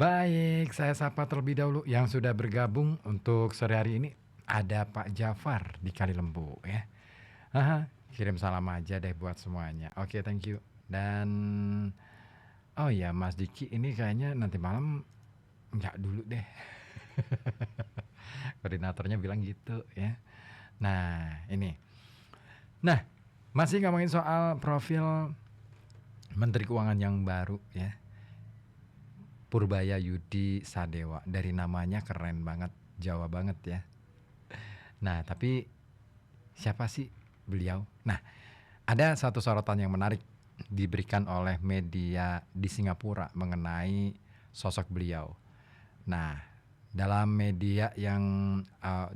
Baik, saya sapa terlebih dahulu yang sudah bergabung untuk sore hari ini. Ada Pak Jafar di Kali Lembu ya. Aha, kirim salam aja deh buat semuanya. Oke, thank you. Dan oh ya, Mas Diki ini kayaknya nanti malam nggak dulu deh. Koordinatornya bilang gitu ya. Nah, ini. Nah, masih ngomongin soal profil Menteri Keuangan yang baru ya. Purbaya Yudi Sadewa. Dari namanya keren banget, Jawa banget ya. Nah, tapi siapa sih beliau? Nah, ada satu sorotan yang menarik diberikan oleh media di Singapura mengenai sosok beliau. Nah, dalam media yang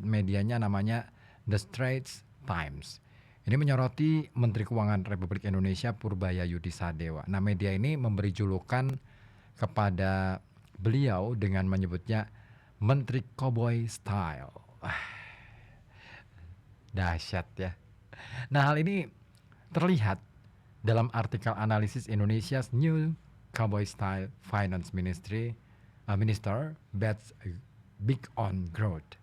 medianya namanya The Straits Times. Ini menyoroti Menteri Keuangan Republik Indonesia Purbaya Yudi Sadewa. Nah, media ini memberi julukan kepada beliau dengan menyebutnya Menteri Cowboy Style. Dahsyat ya. Nah, hal ini terlihat dalam artikel analisis Indonesia's New Cowboy Style Finance Minister bets big on growth.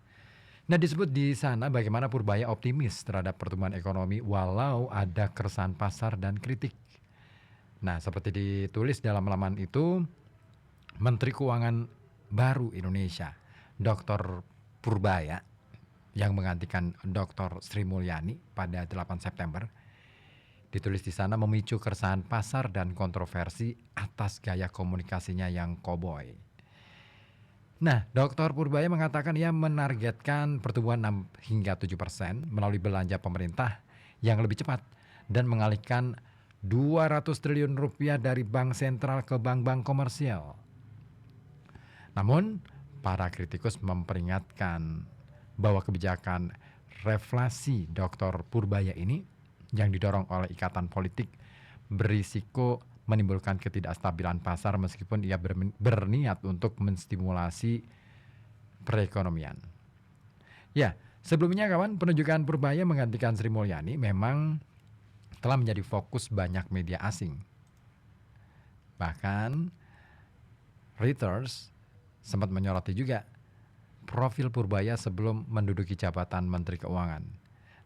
Nah, disebut di sana bagaimana Purbaya optimis terhadap pertumbuhan ekonomi walau ada keresahan pasar dan kritik. Nah, seperti ditulis dalam laman itu, Menteri Keuangan baru Indonesia, Dr. Purbaya, yang menggantikan Dr. Sri Mulyani pada 8 September, ditulis di sana memicu keresahan pasar dan kontroversi atas gaya komunikasinya yang koboi. Nah, Dr. Purbaya mengatakan ia menargetkan pertumbuhan 6 hingga 7% melalui belanja pemerintah yang lebih cepat dan mengalihkan 200 triliun rupiah dari bank sentral ke bank-bank komersial. Namun, para kritikus memperingatkan bahwa kebijakan reflasi Dr. Purbaya ini yang didorong oleh ikatan politik berisiko menimbulkan ketidakstabilan pasar meskipun ia berniat untuk menstimulasi perekonomian. Ya, sebelumnya kawan, penunjukan Purbaya menggantikan Sri Mulyani memang telah menjadi fokus banyak media asing. Bahkan Reuters sempat menyoroti juga profil Purbaya sebelum menduduki jabatan Menteri Keuangan.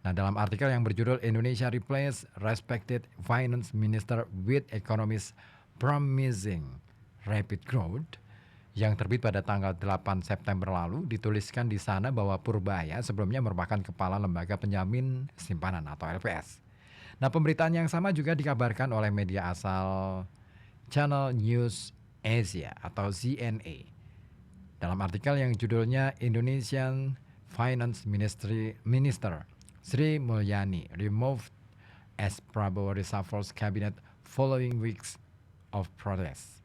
Nah, dalam artikel yang berjudul Indonesia Replace Respected Finance Minister with Economists Promising Rapid Growth yang terbit pada tanggal 8 September lalu, dituliskan di sana bahwa Purbaya sebelumnya merupakan kepala lembaga penjamin simpanan atau LPS. Nah, pemberitaan yang sama juga dikabarkan oleh media asal Channel News Asia atau CNA. Dalam artikel yang judulnya Indonesian Finance Minister Sri Mulyani removed as Prabowo reshuffles cabinet following weeks of protest.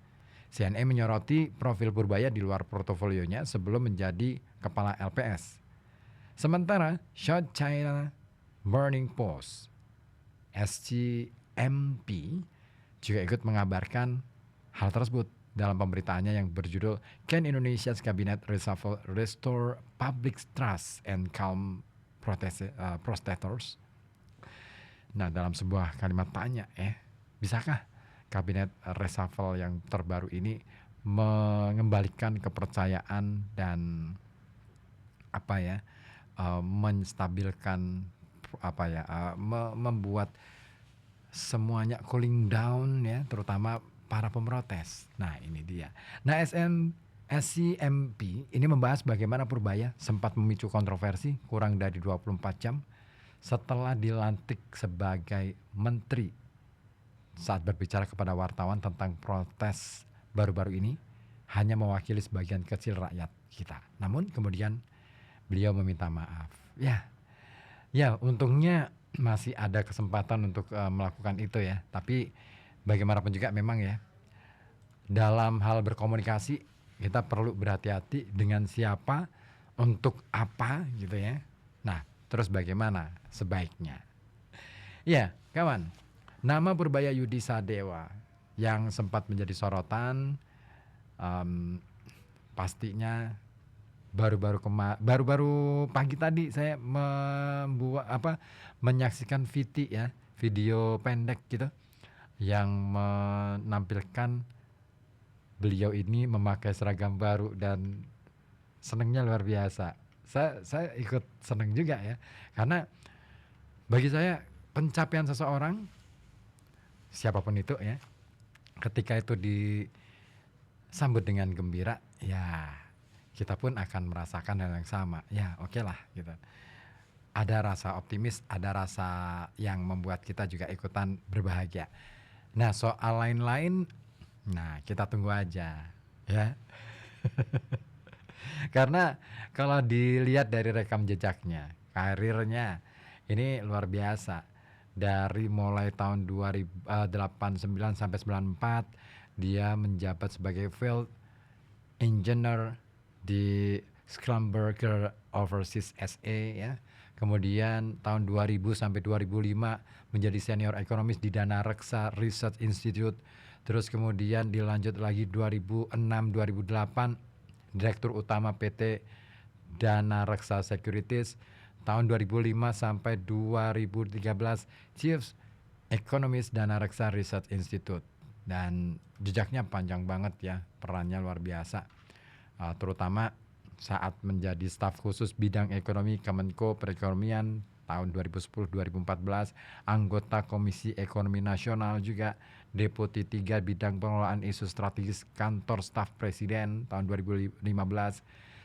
CNA menyoroti profil Purbaya di luar portofolionya sebelum menjadi kepala LPS. Sementara South China Morning Post SCMP juga ikut mengabarkan hal tersebut dalam pemberitaannya yang berjudul Can Indonesia's Cabinet Reshuffle Restore Public Trust and Calm Protesters? Nah, dalam sebuah kalimat tanya bisakah kabinet reshuffle yang terbaru ini mengembalikan kepercayaan dan menstabilkan membuat semuanya cooling down ya, terutama para pemrotes. Nah, ini dia. Nah, SCMP ini membahas bagaimana Purbaya sempat memicu kontroversi kurang dari 24 jam setelah dilantik sebagai menteri. Saat berbicara kepada wartawan tentang protes baru-baru ini, hanya mewakili sebagian kecil rakyat kita. Namun kemudian beliau meminta maaf. Ya, untungnya masih ada kesempatan untuk melakukan itu ya. Tapi bagaimanapun juga memang ya, dalam hal berkomunikasi kita perlu berhati-hati dengan siapa, untuk apa gitu ya. Nah, terus bagaimana sebaiknya. Ya, kawan, nama Purbaya Yudi Sadewa yang sempat menjadi sorotan pastinya baru-baru pagi tadi saya menyaksikan video pendek gitu yang menampilkan beliau ini memakai seragam baru dan senengnya luar biasa. Saya ikut seneng juga ya, karena bagi saya pencapaian seseorang siapapun itu ya, ketika itu disambut dengan gembira, ya kita pun akan merasakan hal yang sama. Ya oke lah gitu. Ada rasa optimis, ada rasa yang membuat kita juga ikutan berbahagia. Nah soal lain-lain, nah kita tunggu aja ya. Karena kalau dilihat dari rekam jejaknya, karirnya ini luar biasa. Dari mulai tahun 2089 sampai 94 dia menjabat sebagai field engineer di Schlumberger Overseas SA ya. Kemudian tahun 2000 sampai 2005 menjadi senior ekonomis di Dana Reksa Research Institute. Terus kemudian dilanjut lagi 2006-2008 Direktur Utama PT Dana Reksa Securities. Tahun 2005 sampai 2013 Chief Economist Dana Reksa Research Institute. Dan jejaknya panjang banget ya, perannya luar biasa. Terutama saat menjadi staf khusus bidang ekonomi Kemenko Perekonomian tahun 2010-2014, anggota Komisi Ekonomi Nasional juga, Deputi 3 Bidang Pengelolaan Isu Strategis Kantor Staf Presiden tahun 2015,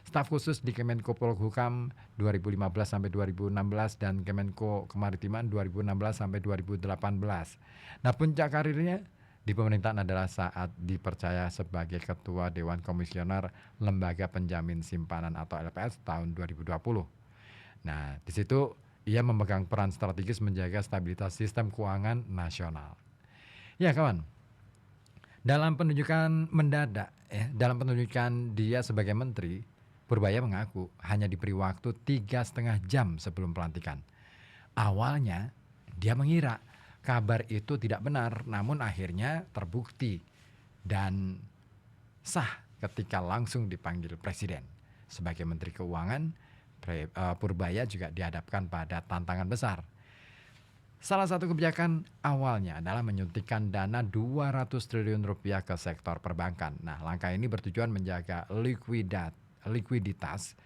staf khusus di Kemenko Polhukam 2015 sampai 2016 dan Kemenko Kemaritiman 2016 sampai 2018. Nah, puncak karirnya di pemerintahan adalah saat dipercaya sebagai Ketua Dewan Komisioner Lembaga Penjamin Simpanan atau LPS tahun 2020. Nah, di situ ia memegang peran strategis menjaga stabilitas sistem keuangan nasional. Ya kawan, dalam penunjukan mendadak, dalam penunjukan dia sebagai menteri, Purbaya mengaku hanya diberi waktu 3,5 jam sebelum pelantikan. Awalnya dia mengira kabar itu tidak benar, namun akhirnya terbukti dan sah ketika langsung dipanggil presiden. Sebagai Menteri Keuangan, Purbaya juga dihadapkan pada tantangan besar. Salah satu kebijakan awalnya adalah menyuntikkan dana 200 triliun rupiah ke sektor perbankan. Nah, langkah ini bertujuan menjaga likuiditas,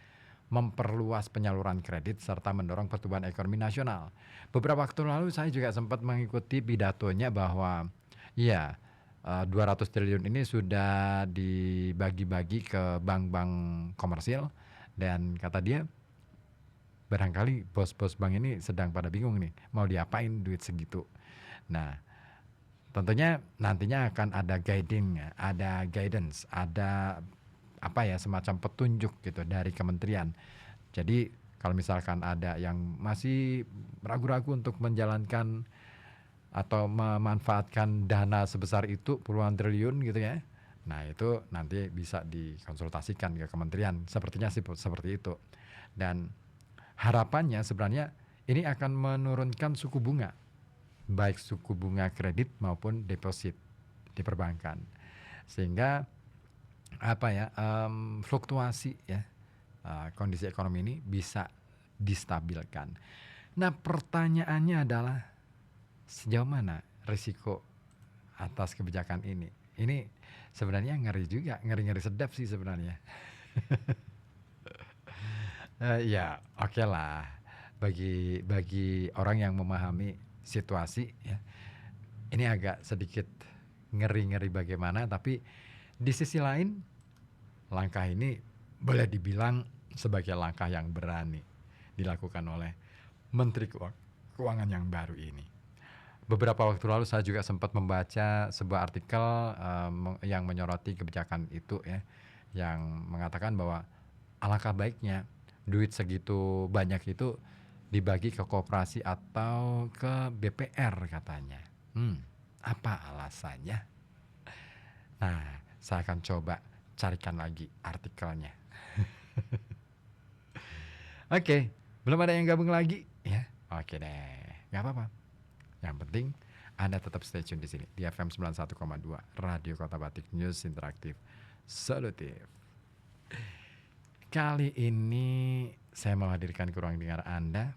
memperluas penyaluran kredit, serta mendorong pertumbuhan ekonomi nasional. Beberapa waktu lalu saya juga sempat mengikuti pidatonya bahwa ya 200 triliun ini sudah dibagi-bagi ke bank-bank komersil, dan kata dia barangkali bos-bos bank ini sedang pada bingung nih mau diapain duit segitu. Nah, tentunya nantinya akan ada guidance, ada apa ya, semacam petunjuk gitu dari kementerian. Jadi kalau misalkan ada yang masih ragu-ragu untuk menjalankan atau memanfaatkan dana sebesar itu puluhan triliun gitu ya, nah itu nanti bisa dikonsultasikan ke kementerian, sepertinya sih seperti itu. Dan harapannya sebenarnya ini akan menurunkan suku bunga, baik suku bunga kredit maupun deposit di perbankan, sehingga fluktuasi ya kondisi ekonomi ini bisa distabilkan. Nah, pertanyaannya adalah sejauh mana risiko atas kebijakan ini? Ini sebenarnya ngeri juga, ngeri-ngeri sedap sih sebenarnya. Ya oke lah, bagi orang yang memahami situasi ya, ini agak sedikit ngeri-ngeri bagaimana, tapi di sisi lain langkah ini boleh dibilang sebagai langkah yang berani dilakukan oleh Menteri Keuangan yang baru ini. Beberapa waktu lalu saya juga sempat membaca sebuah artikel yang menyoroti kebijakan itu ya, yang mengatakan bahwa alangkah baiknya duit segitu banyak itu dibagi ke koperasi atau ke BPR katanya. Apa alasannya? Nah, saya akan coba carikan lagi artikelnya. Oke, belum ada yang gabung lagi ya? Oke deh, nggak apa-apa. Yang penting Anda tetap stay tune di sini di FM 91,2 Radio Kota Batik, News Interaktif Solutif. Kali ini saya menghadirkan ke ruang dengar Anda